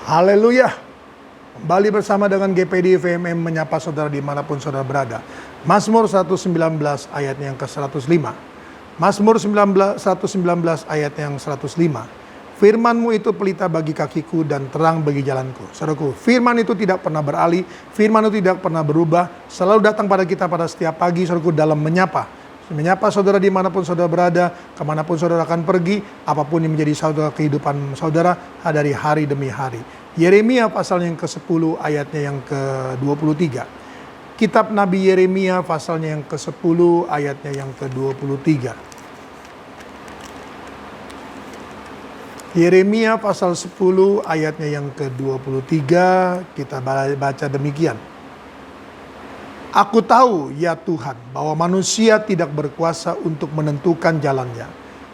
Haleluya. Kembali bersama dengan GPD VMM menyapa saudara dimanapun saudara berada. Mazmur 119 ayatnya yang ke-105. Mazmur 119 ayatnya yang 105. Firman-Mu itu pelita bagi kakiku dan terang bagi jalanku. Saudaraku, firman itu tidak pernah beralih, firman itu tidak pernah berubah, selalu datang pada kita pada setiap pagi, saudaraku, dalam menyapa saudara dimanapun saudara berada, kemanapun saudara akan pergi, apapun yang menjadi saudara kehidupan saudara dari hari demi hari. Yeremia pasal yang ke-10 ayatnya yang ke-23. Kitab Nabi Yeremia pasalnya yang ke-10 ayatnya yang ke-23. Yeremia pasal 10 ayatnya yang ke-23, kita baca demikian. Aku tahu ya Tuhan bahwa manusia tidak berkuasa untuk menentukan jalannya,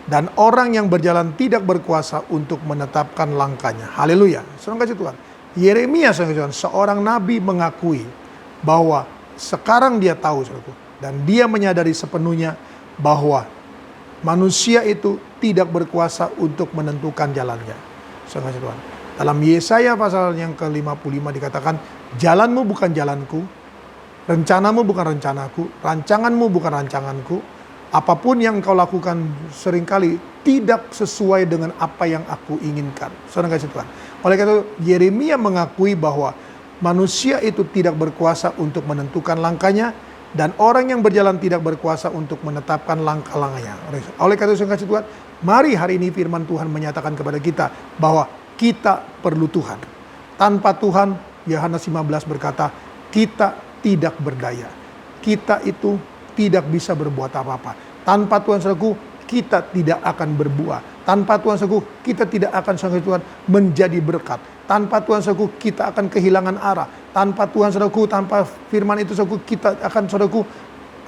dan orang yang berjalan tidak berkuasa untuk menetapkan langkahnya. Haleluya. Saudara kasih Tuhan. Yeremia seorang nabi mengakui bahwa sekarang dia tahu, saudaraku, dan dia menyadari sepenuhnya bahwa manusia itu tidak berkuasa untuk menentukan jalannya. Saudara kasih Tuhan. Dalam Yesaya pasal yang ke-55 dikatakan, jalanmu bukan jalanku, rencanamu bukan rencanaku, rancanganmu bukan rancanganku. Apapun yang kau lakukan seringkali tidak sesuai dengan apa yang aku inginkan. Saudara kasih Tuhan. Oleh karena itu Yeremia mengakui bahwa manusia itu tidak berkuasa untuk menentukan langkahnya, dan orang yang berjalan tidak berkuasa untuk menetapkan langkah-langkahnya. Oleh karena itu kasih Tuhan, mari hari ini firman Tuhan menyatakan kepada kita bahwa kita perlu Tuhan. Tanpa Tuhan, Yohanes 15 berkata, kita tidak berdaya. Kita itu tidak bisa berbuat apa-apa. Tanpa Tuhan, saudaraku, kita tidak akan berbuah. Tanpa Tuhan, saudaraku, kita tidak akan, saudara Tuhan, menjadi berkat. Tanpa Tuhan, saudaraku, kita akan kehilangan arah. Tanpa Tuhan, saudaraku, tanpa firman itu, saudaraku, kita akan, saudaraku,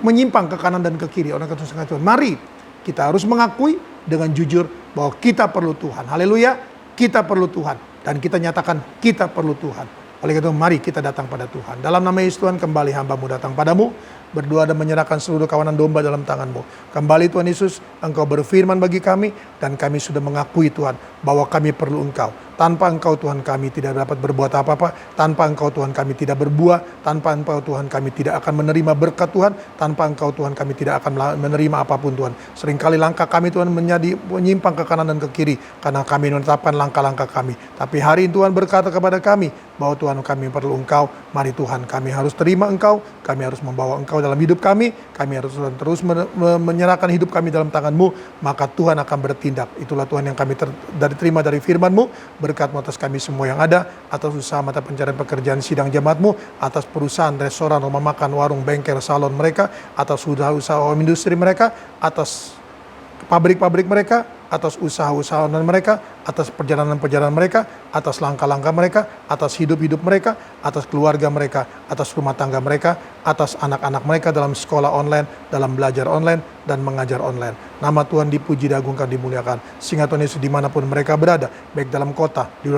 menyimpang ke kanan dan ke kiri. Oleh karena itu, saudara Tuhan, mari kita harus mengakui dengan jujur bahwa kita perlu Tuhan. Haleluya, kita perlu Tuhan. Dan kita nyatakan kita perlu Tuhan. Oleh karena itu, mari kita datang pada Tuhan. Dalam nama Yesus Tuhan, kembali hamba-Mu datang padamu, berdoa dan menyerahkan seluruh kawanan domba dalam tangan-Mu. Kembali Tuhan Yesus, Engkau berfirman bagi kami, dan kami sudah mengakui Tuhan, bahwa kami perlu Engkau. Tanpa Engkau Tuhan kami tidak dapat berbuat apa-apa, tanpa Engkau Tuhan kami tidak berbuah, tanpa Engkau Tuhan kami tidak akan menerima berkat Tuhan, tanpa Engkau Tuhan kami tidak akan menerima apapun Tuhan. Seringkali langkah kami Tuhan menyimpang ke kanan dan ke kiri, karena kami menetapkan langkah-langkah kami. Tapi hari ini Tuhan berkata kepada kami, bahwa Tuhan kami perlu Engkau. Mari Tuhan, kami harus terima Engkau, kami harus membawa Engkau dalam hidup kami harus terus menyerahkan hidup kami dalam tangan-Mu, maka Tuhan akan bertindak. Itulah Tuhan yang kami terima dari firman-Mu. Berkat-Mu atas kami semua yang ada, atas usaha mata pencarian pekerjaan sidang jemaat-Mu, atas perusahaan, restoran, rumah makan, warung, bengkel, salon mereka, atas usaha industri mereka, atas pabrik-pabrik mereka, atas usaha-usaha mereka, atas perjalanan-perjalanan mereka, atas langkah-langkah mereka, atas hidup-hidup mereka, atas keluarga mereka, atas rumah tangga mereka, atas anak-anak mereka dalam sekolah online, dalam belajar online, dan mengajar online. Nama Tuhan dipuji, diagungkan, dimuliakan. Sehingga Tuhan Yesus dimanapun mereka berada, baik dalam kota, di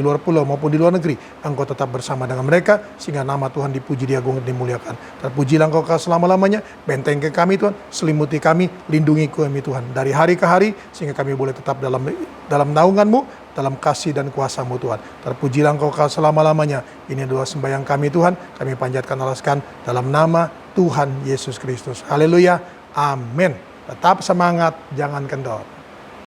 luar pulau, maupun di luar negeri, Engkau tetap bersama dengan mereka, sehingga nama Tuhan dipuji, diagungkan, dimuliakan. Terpujilah Engkau selama-lamanya, benteng ke kami Tuhan, selimuti kami, lindungi kami Tuhan, dari hari ke hari, sehingga kami boleh tetap dalam naungan-Mu, dalam kasih dan kuasa-Mu Tuhan. Terpujilah Engkau selama-lamanya. Ini adalah sembahyang kami Tuhan, kami panjatkan alaskan dalam nama Tuhan Yesus Kristus. Haleluya, amin. Tetap semangat, jangan kendor.